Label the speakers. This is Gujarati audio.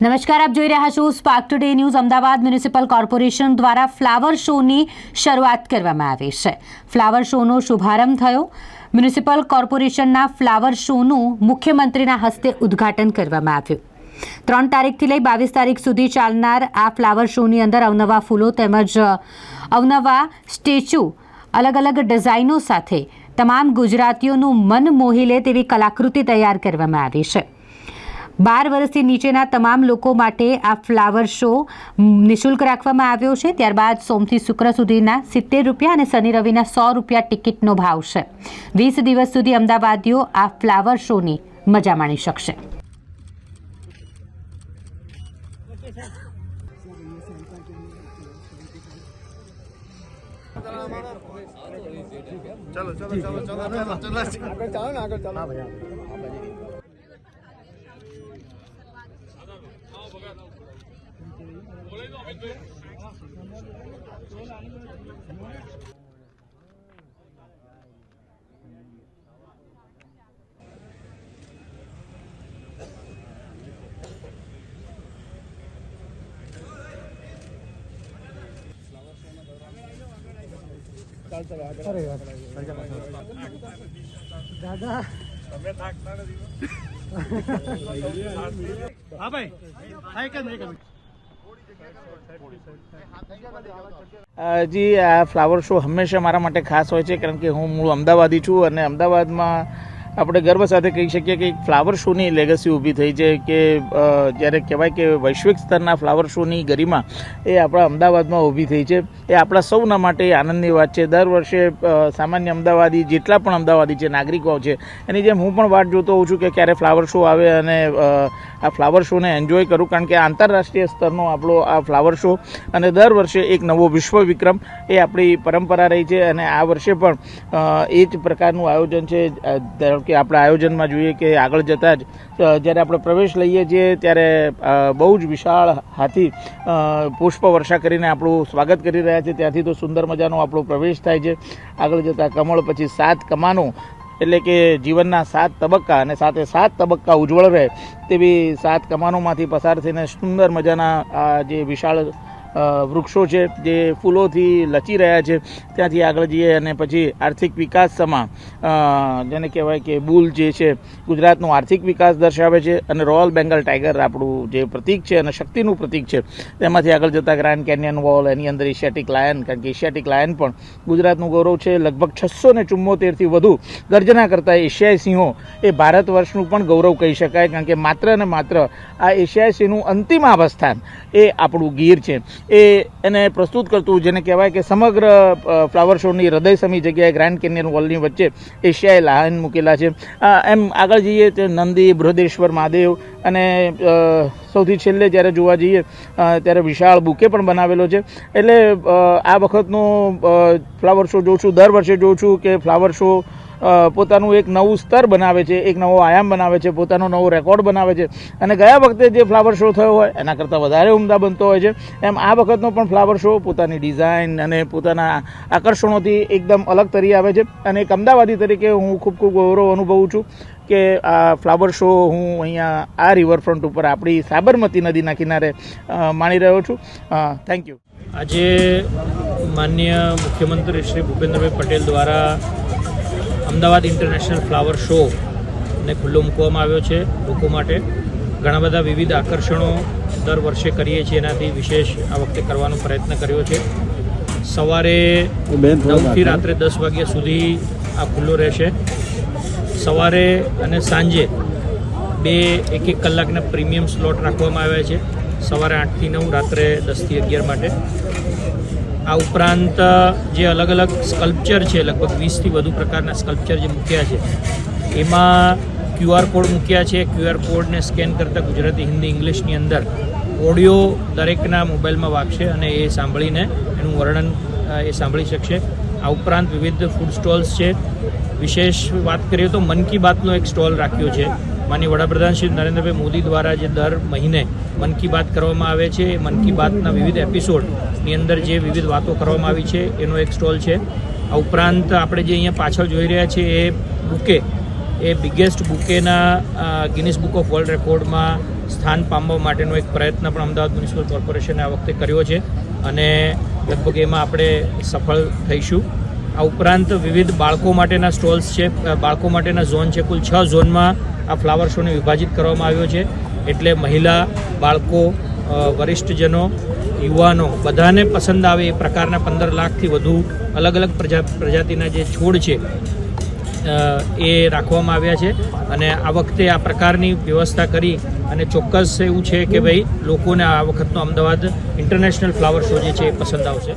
Speaker 1: નમસ્કાર, આપ જોઈ રહ્યા છો spark today news. Ahmedabad municipal corporation દ્વારા ફ્લાવર શોની શરૂઆત કરવામાં આવી છે. ફ્લાવર શોનો શુભારંભ થયો. મ્યુનિસિપલ કોર્પોરેશનના ફ્લાવર શોનું મુખ્યમંત્રીના હસ્તે ઉદ્ઘાટન કરવામાં આવ્યું. 3 તારીખથી લઈ 22 તારીખ સુધી ચાલનાર આ ફ્લાવર શોની અંદર અવનવા ફૂલો તેમજ અવનવા સ્ટેચ્યુ અલગ અલગ ડિઝાઇનો સાથે તમામ ગુજરાતીઓનું મન મોહી લે તેવી કલાકૃતિ તૈયાર કરવામાં આવી છે. 12 વર્ષથી નીચેના તમામ લોકો માટે આ ફ્લાવર શો નિઃશુલ્ક રાખવામાં આવ્યો છે. ત્યારબાદ સોમથી શુક્ર સુધીના ₹70 અને શનિ રવિના ₹100 ટિકિટનો ભાવ છે. 20 દિવસ સુધી અમદાવાદીઓ આ ફ્લાવર શોની મજા માણી શકશે.
Speaker 2: જી, આ ફ્લાવર શો હંમેશા મારા માટે ખાસ હોય છે, કારણ કે હું મૂળ અમદાવાદી છું અને અમદાવાદમાં આપણે ગર્વ સાથે કહી શકીએ કે ફ્લાવર શોની લેગસી ઊભી થઈ છે કે જ્યારે કહેવાય કે વૈશ્વિક સ્તરના ફ્લાવર શોની ગરિમા એ આપણા અમદાવાદમાં ઊભી થઈ છે. એ આપણા સૌના માટે આનંદની વાત છે. દર વર્ષે સામાન્ય અમદાવાદી જેટલા પણ અમદાવાદી છે, નાગરિકો છે, એની જેમ હું પણ વાટ જોતો હોઉં છું કે ક્યારે ફ્લાવર શો આવે અને આ ફ્લાવર શોને એન્જોય કરું, કારણ કે આંતરરાષ્ટ્રીય સ્તરનો આપણો આ ફ્લાવર શો અને દર વર્ષે એક નવો વિશ્વ વિક્રમ એ આપણી પરંપરા રહી છે. અને આ વર્ષે પણ એ જ પ્રકારનું આયોજન છે. કે આપણા આયોજનમાં જોઈએ કે આગળ જતાં જ જ્યારે આપણે પ્રવેશ લઈએ છીએ ત્યારે બહુ જ વિશાળ હાથી પુષ્પ વર્ષા કરીને આપણું સ્વાગત કરી રહ્યા છે. ત્યાંથી તો સુંદર મજાનો આપણો પ્રવેશ થાય છે. આગળ જતાં કમળ, પછી 7 કમાનો, એટલે કે જીવનના 7 તબક્કા અને સાથે 7 તબક્કા ઉજ્જવળ રહે તેવી 7 કમાનોમાંથી પસાર થઈને સુંદર મજાના આ જે વિશાળ વૃક્ષો છે જે ફૂલોથી લચી રહ્યા છે ત્યાંથી આગળ જઈએ અને પછી આર્થિક વિકાસમાં જેને કહેવાય કે બુલ જે છે ગુજરાતનો આર્થિક વિકાસ દર્શાવે છે અને રોયલ બેંગલ ટાઈગર આપણું જે પ્રતીક છે અને શક્તિનું પ્રતીક છે તેમાંથી આગળ જતાં ગ્રાન્ડ કેનિયન વોલ, એની અંદર એશિયાટિક લાયન, કારણ કે એશિયાટિક લાયન પણ ગુજરાતનું ગૌરવ છે. લગભગ 674થી વધુ ગર્જના કરતા એશિયાઈ સિંહો એ ભારત વર્ષનું પણ ગૌરવ કહી શકાય, કારણ કે માત્ર ને માત્ર આ એશિયાઈ સિંહનું અંતિમ આવાસસ્થાન એ આપણું ગીર છે. એને પ્રસ્તુત કરતું જેને કહેવાય કે સમગ્ર ફ્લાવર શોની હૃદયસમી જગ્યાએ ગ્રાન્ડ કેનિયન વોલની વચ્ચે એશિયાઈ લાયન મૂકેલા છે. એમ આગળ જઈએ તો નંદી, બૃહદેશ્વર મહાદેવ અને સૌથી છેલ્લે જ્યારે જોવા જઈએ ત્યારે વિશાળ બુકે પણ બનાવેલો છે. એટલે આ વખતનો ફ્લાવર શો જોઉં છું, દર વર્ષે જોઉં છું કે ફ્લાવર શો પોતાનું એક નવું સ્તર બનાવે છે, એક નવો આયામ બનાવે છે, પોતાનો નવો રેકોર્ડ બનાવે છે અને ગયા વખતે જે ફ્લાવર શો થયો હોય એના કરતાં વધારે ઉમદા બનતો હોય છે. એમ આ વખતનો પણ ફ્લાવર શો પોતાની ડિઝાઇન અને પોતાના આકર્ષણોથી એકદમ અલગ તરી આવે છે. અને એક અમદાવાદી તરીકે હું ખૂબ ગૌરવ અનુભવું છું કે આ ફ્લાવર શો હું અહીંયા આ રિવરફ્રન્ટ ઉપર આપણી સાબરમતી નદીના કિનારે માણી રહ્યો છું. Thank you.
Speaker 3: આજે માનનીય મુખ્યમંત્રી શ્રી ભૂપેન્દ્રભાઈ પટેલ દ્વારા અમદાવાદ ઇન્ટરનેશનલ ફ્લાવર શોને ખુલ્લો મૂકવામાં આવ્યો છે લોકો માટે. ઘણા બધા વિવિધ આકર્ષણો દર વર્ષે કરીએ છીએ, એનાથી વિશેષ આ વખતે કરવાનો પ્રયત્ન કર્યો છે. સવારે 9થી રાત્રે 10 વાગ્યા સુધી આ ખુલ્લો રહેશે. સવારે અને સાંજે 2 1 કલાકના પ્રીમિયમ સ્લોટ રાખવામાં આવ્યા છે, સવારે 8થી 9, રાત્રે 10થી 11 માટે. આ ઉપરાંત જે અલગ અલગ સ્કલ્પચર છે, લગભગ 20થી વધુ પ્રકારના સ્કલ્પચર જે મૂક્યા છે એમાં QR કોડ મૂક્યા છે. QR કોડને સ્કેન કરતાં ગુજરાતી, હિન્દી, ઇંગ્લિશની અંદર ઓડિયો દરેકના મોબાઈલમાં વાગશે અને એ સાંભળીને એનું વર્ણન એ સાંભળી શકશે. આ ઉપરાંત વિવિધ ફૂડ સ્ટોલ્સ છે. વિશેષ વાત કરીએ તો મન કી બાતનો એક સ્ટોલ રાખ્યો છે. માનનીય વડાપ્રધાન શ્રી નરેન્દ્રભાઈ મોદી દ્વારા જે દર મહિને મન કી બાત કરવામાં આવે છે, એ મન કી બાતના વિવિધ એપિસોડની અંદર જે વિવિધ વાતો કરવામાં આવી છે એનો એક સ્ટોલ છે. આ ઉપરાંત આપણે જે અહીંયા પાછળ જોઈ રહ્યા છીએ એ બુકે એ બિગેસ્ટ બુકેના ગિનિસ બુક ઓફ વર્લ્ડ રેકોર્ડમાં સ્થાન પામવા માટેનો એક પ્રયત્ન પણ અમદાવાદ મ્યુનિસિપલ કોર્પોરેશને આ વખતે કર્યો છે અને લગભગ એમાં આપણે સફળ થઈશું. આ ઉપરાંત વિવિધ બાળકો માટેના સ્ટોલ્સ છે, બાળકો માટેના ઝોન છે. કુલ 6 ઝોનમાં આ ફ્લાવર શોને વિભાજિત કરવામાં આવ્યો છે. એટલે મહિલા, બાળકો, વરિષ્ઠજનો, યુવાનો બધાને પસંદ આવે એ પ્રકારના 15 લાખથી વધુ અલગ અલગ પ્રજાતિના જે છોડ છે એ રાખવામાં આવ્યા છે. અને આ વખતે આ પ્રકારની વ્યવસ્થા કરી અને ચોક્કસ એવું છે કે ભાઈ લોકોને આ વખતનો અમદાવાદ ઇન્ટરનેશનલ ફ્લાવર શો જે છે એ પસંદ આવશે.